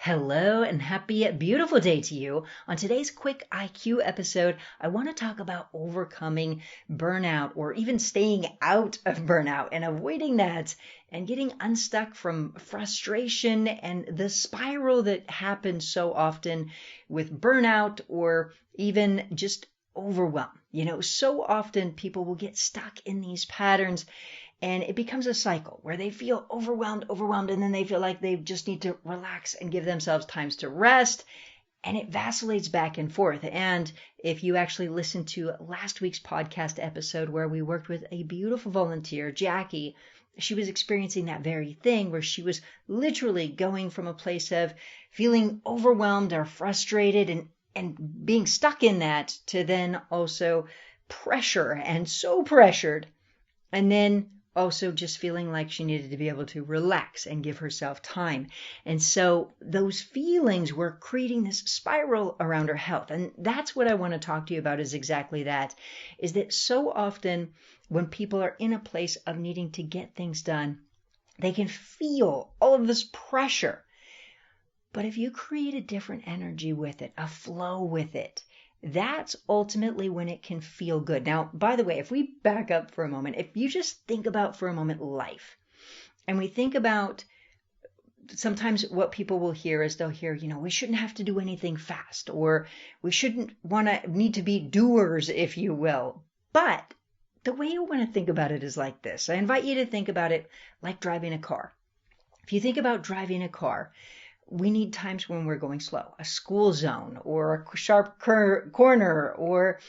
Hello and happy, beautiful day to you. On today's quick IQ episode, I want to talk about overcoming burnout or even staying out of burnout and avoiding that and getting unstuck from frustration and the spiral that happens so often with burnout or even just overwhelm. So often people will get stuck in these patterns and it becomes a cycle where they feel overwhelmed, and then they feel like they just need to relax and give themselves times to rest. And it vacillates back and forth. And if you actually listened to last week's podcast episode where we worked with a beautiful volunteer, Jackie, she was experiencing that very thing where she was literally going from a place of feeling overwhelmed or frustrated and being stuck in that to then also pressure and so pressured. And then also just feeling like she needed to be able to relax and give herself time. And so those feelings were creating this spiral around her health. And that's what I want to talk to you about is exactly that, is that so often when people are in a place of needing to get things done, they can feel all of this pressure. But if you create a different energy with it, a flow with it, that's ultimately when it can feel good. Now, by the way, if we back up for a moment, if you just think about for a moment life, and we think about sometimes what people will hear is they'll hear, we shouldn't have to do anything fast, or we shouldn't need to be doers, if you will. But the way you want to think about it is like this. I invite you to think about it like driving a car. If you think about driving a car, we need times when we're going slow, a school zone or a sharp corner, or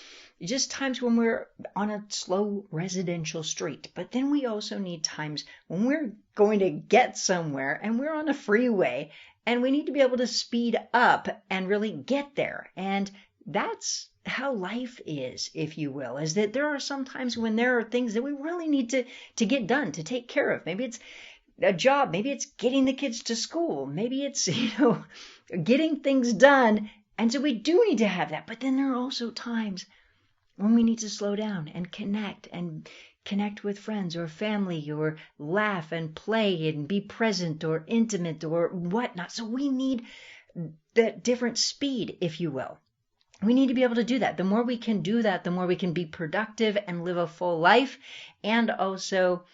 just times when we're on a slow residential street. But then we also need times when we're going to get somewhere and we're on a freeway and we need to be able to speed up and really get there. And that's how life is, if you will, is that there are some times when there are things that we really need to get done, to take care of. Maybe it's a job, maybe it's getting the kids to school, maybe it's, getting things done. And so we do need to have that. But then there are also times when we need to slow down and connect with friends or family, or laugh and play and be present or intimate or whatnot. So we need that different speed, if you will. We need to be able to do that. The more we can do that, the more we can be productive and live a full life, and also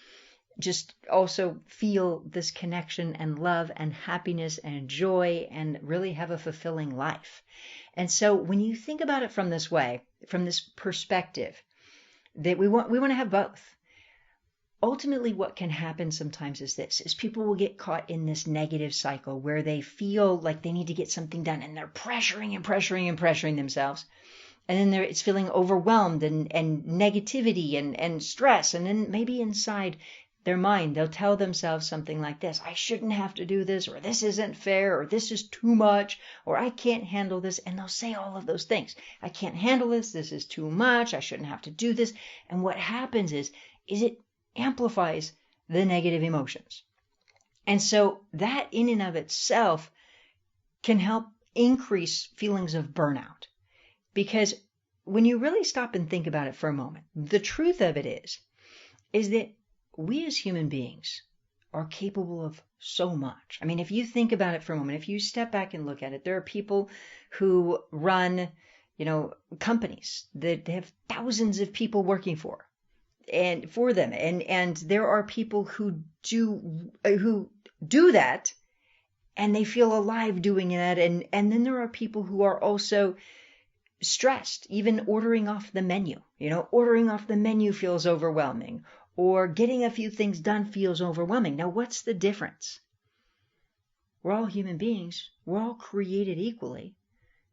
feel this connection and love and happiness and joy and really have a fulfilling life. And so when you think about it from this way, from this perspective, that we want to have both. Ultimately, what can happen sometimes is people will get caught in this negative cycle where they feel like they need to get something done and they're pressuring themselves. And then it's feeling overwhelmed and negativity and stress. And then maybe inside their mind, they'll tell themselves something like this: I shouldn't have to do this, or this isn't fair, or this is too much, or I can't handle this. And they'll say all of those things. I can't handle this. This is too much. I shouldn't have to do this. And what happens is it amplifies the negative emotions. And so that in and of itself can help increase feelings of burnout. Because when you really stop and think about it for a moment, the truth of it is that we as human beings are capable of so much. I mean, if you think about it for a moment, if you step back and look at it, there are people who run, companies that have thousands of people working for them. And there are people who do that and they feel alive doing that. And then there are people who are also stressed, even ordering off the menu. Ordering off the menu feels overwhelming, or getting a few things done feels overwhelming. Now, what's the difference? We're all human beings. We're all created equally.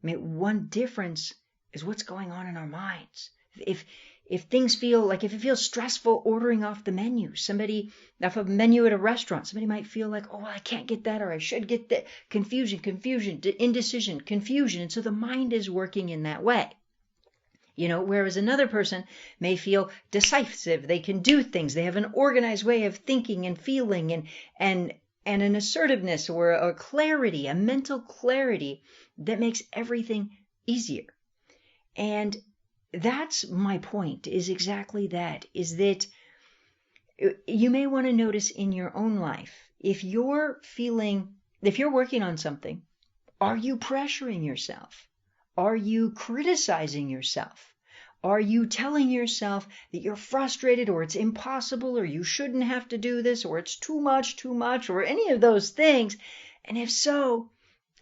I mean, one difference is what's going on in our minds. If things feel like, if it feels stressful ordering off the menu, off a menu at a restaurant, somebody might feel like, oh, I can't get that, or I should get that. Confusion, indecision, confusion. And so the mind is working in that way. Whereas another person may feel decisive. They can do things. They have an organized way of thinking and feeling and an assertiveness or a clarity, a mental clarity that makes everything easier. And that's my point, is exactly that, is that you may want to notice in your own life, if you're working on something Are you pressuring yourself? Are you criticizing yourself? Are you telling yourself that you're frustrated or it's impossible or you shouldn't have to do this or it's too much, or any of those things? And if so,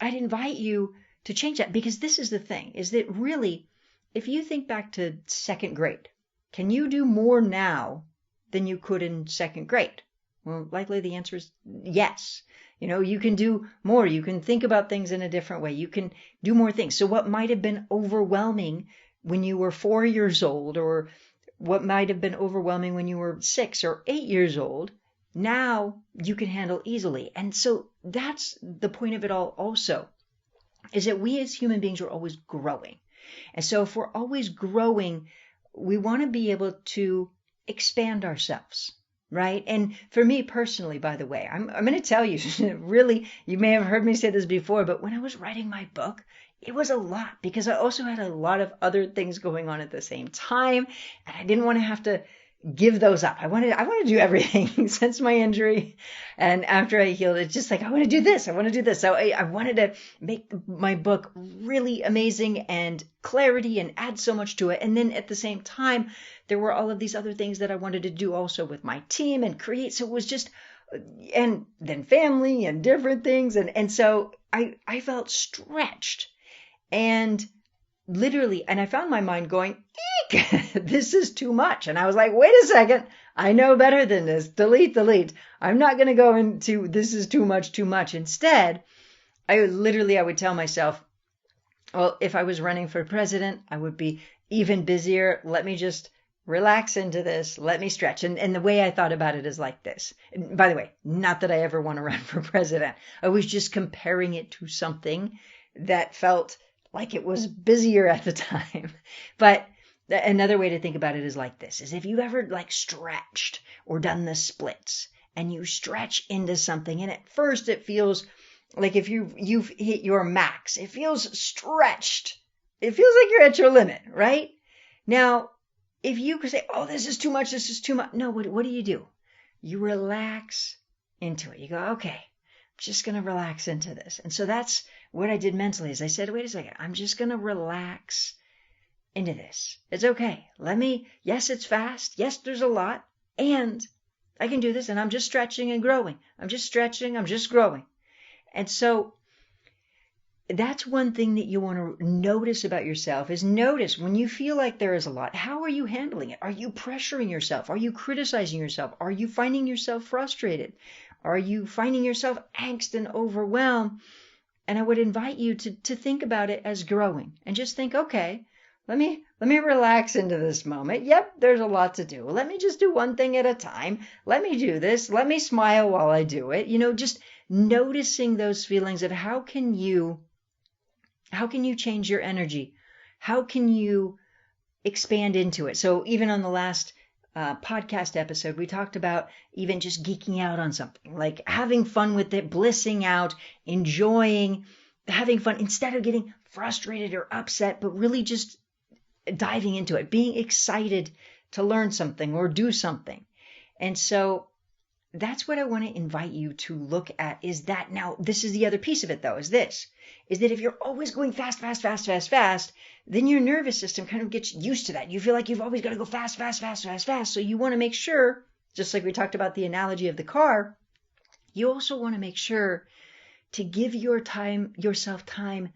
I'd invite you to change that, because this is the thing, is that really, if you think back to second grade, can you do more now than you could in second grade? Well, likely the answer is yes. You can do more. You can think about things in a different way. You can do more things. So what might have been overwhelming when you were 4 years old, or what might have been overwhelming when you were 6 or 8 years old, now you can handle easily. And so that's the point of it all also, is that we as human beings are always growing. And so if we're always growing, we want to be able to expand ourselves. Right? And for me personally, by the way, I'm going to tell you, really, you may have heard me say this before, but when I was writing my book, it was a lot, because I also had a lot of other things going on at the same time, and I didn't want to have to give those up. I want to do everything since my injury. And after I healed, it's just like, I want to do this. I want to do this. So I wanted to make my book really amazing and clarity and add so much to it. And then at the same time, there were all of these other things that I wanted to do also with my team and create. So it was just, and then family and different things. And so I felt stretched and literally, and I found my mind going, eek, this is too much. And I was like, wait a second, I know better than this. Delete. I'm not going to go into this is too much. Instead, I would tell myself, well, if I was running for president, I would be even busier. Let me just relax into this. Let me stretch. And the way I thought about it is like this. And by the way, not that I ever want to run for president. I was just comparing it to something that felt like it was busier at the time. But another way to think about it is like this, is if you ever like stretched or done the splits and you stretch into something and at first it feels like if you've hit your max, it feels stretched. It feels like you're at your limit, right? Now, if you could say, oh, this is too much. No, what do? You relax into it. You go, okay, I'm just going to relax into this. And so that's what I did mentally, is I said, wait a second, I'm just going to relax into this. It's okay. Yes, it's fast. Yes, there's a lot. And I can do this. And I'm just stretching and growing. I'm just stretching. I'm just growing. And so that's one thing that you want to notice about yourself, is notice when you feel like there is a lot, how are you handling it? Are you pressuring yourself? Are you criticizing yourself? Are you finding yourself frustrated? Are you finding yourself angst and overwhelmed? And I would invite you to think about it as growing and just think, okay, let me relax into this moment. Yep, there's a lot to do. Let me just do one thing at a time. Let me do this. Let me smile while I do it. Just noticing those feelings of how can you change your energy? How can you expand into it? So even on the last podcast episode, we talked about even just geeking out on something, like having fun with it, blissing out, enjoying, having fun instead of getting frustrated or upset, but really just diving into it, being excited to learn something or do something. And so that's what I want to invite you to look at, is that now this is the other piece of it though, is that if you're always going fast, then your nervous system kind of gets used to that. You feel like you've always got to go fast. So you want to make sure, just like we talked about the analogy of the car, you also want to make sure to give yourself time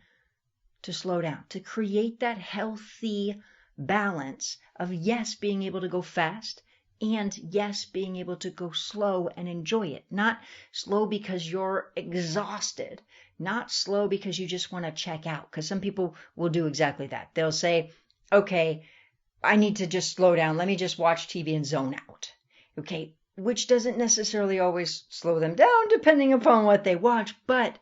to slow down, to create that healthy balance of, yes, being able to go fast, and yes, being able to go slow and enjoy it. Not slow because you're exhausted, not slow because you just want to check out, because some people will do exactly that. They'll say, okay, I need to just slow down. Let me just watch TV and zone out. Okay, which doesn't necessarily always slow them down depending upon what they watch, but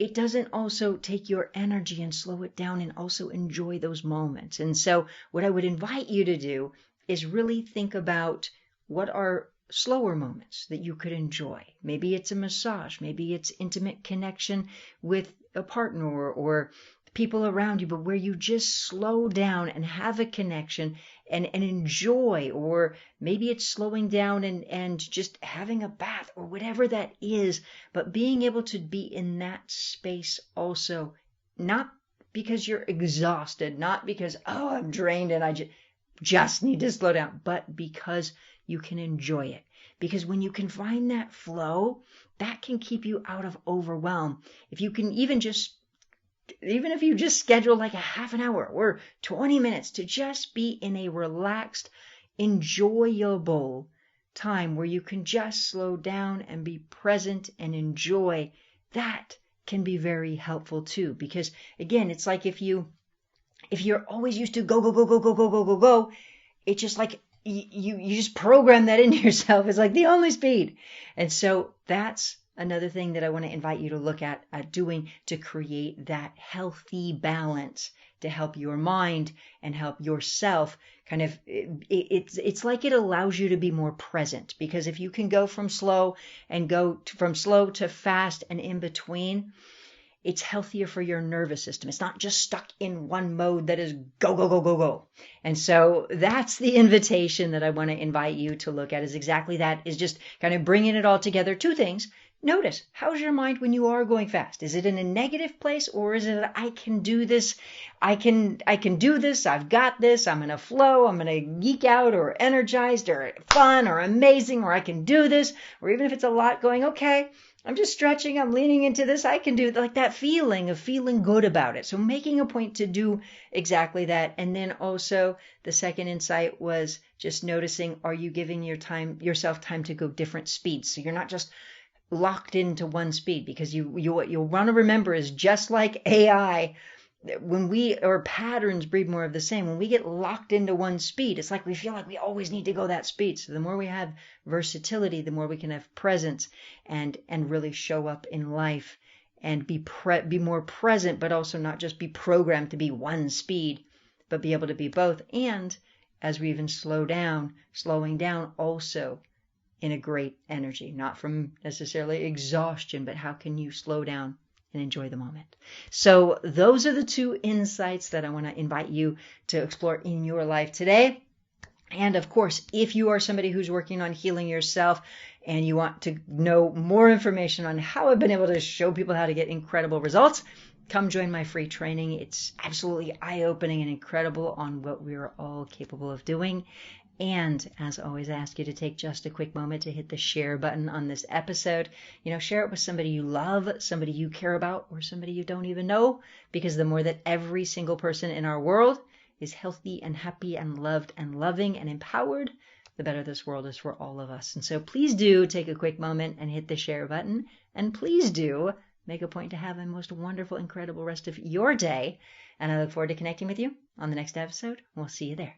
it doesn't also take your energy and slow it down and also enjoy those moments. And so what I would invite you to do is really think about what are slower moments that you could enjoy. Maybe it's a massage, maybe it's intimate connection with a partner or people around you, but where you just slow down and have a connection and enjoy, or maybe it's slowing down and just having a bath or whatever that is, but being able to be in that space also, not because you're exhausted, not because, oh, I'm drained and I just need to slow down, but because you can enjoy it. Because when you can find that flow, that can keep you out of overwhelm. If you can even if you just schedule like a half an hour or 20 minutes to just be in a relaxed, enjoyable time where you can just slow down and be present and enjoy, that can be very helpful too. Because again, it's like if you're always used to go, it's just like you just program that into yourself. It's like the only speed. And so that's another thing that I want to invite you to look at doing to create that healthy balance, to help your mind and help yourself kind of, it's like it allows you to be more present. Because if you can go from slow to fast and in between, it's healthier for your nervous system. It's not just stuck in one mode that is go. And so that's the invitation that I want to invite you to look at, is exactly that, is just kind of bringing it all together. Two things. Notice, how's your mind when you are going fast? Is it in a negative place, or is it, I can do this, I can do this, I've got this, I'm in a flow, I'm going to geek out, or energized, or fun, or amazing, or I can do this, or even if it's a lot going, okay, I'm just stretching, I'm leaning into this, I can do it, like that feeling of feeling good about it. So making a point to do exactly that. And then also the second insight was just noticing, are you giving yourself time to go different speeds? So you're not just locked into one speed, because what you'll want to remember is, just like AI, or patterns breed more of the same. When we get locked into one speed, it's like we feel like we always need to go that speed. So the more we have versatility, the more we can have presence and really show up in life and be more present, but also not just be programmed to be one speed, but be able to be both. And as we even slowing down also in a great energy, not from necessarily exhaustion, but how can you slow down and enjoy the moment? So those are the two insights that I want to invite you to explore in your life today. And of course, if you are somebody who's working on healing yourself and you want to know more information on how I've been able to show people how to get incredible results, come join my free training. It's absolutely eye-opening and incredible on what we're all capable of doing. And as always, I ask you to take just a quick moment to hit the share button on this episode. Share it with somebody you love, somebody you care about, or somebody you don't even know, because the more that every single person in our world is healthy and happy and loved and loving and empowered, the better this world is for all of us. And so please do take a quick moment and hit the share button. And please do make a point to have a most wonderful, incredible rest of your day. And I look forward to connecting with you on the next episode. We'll see you there.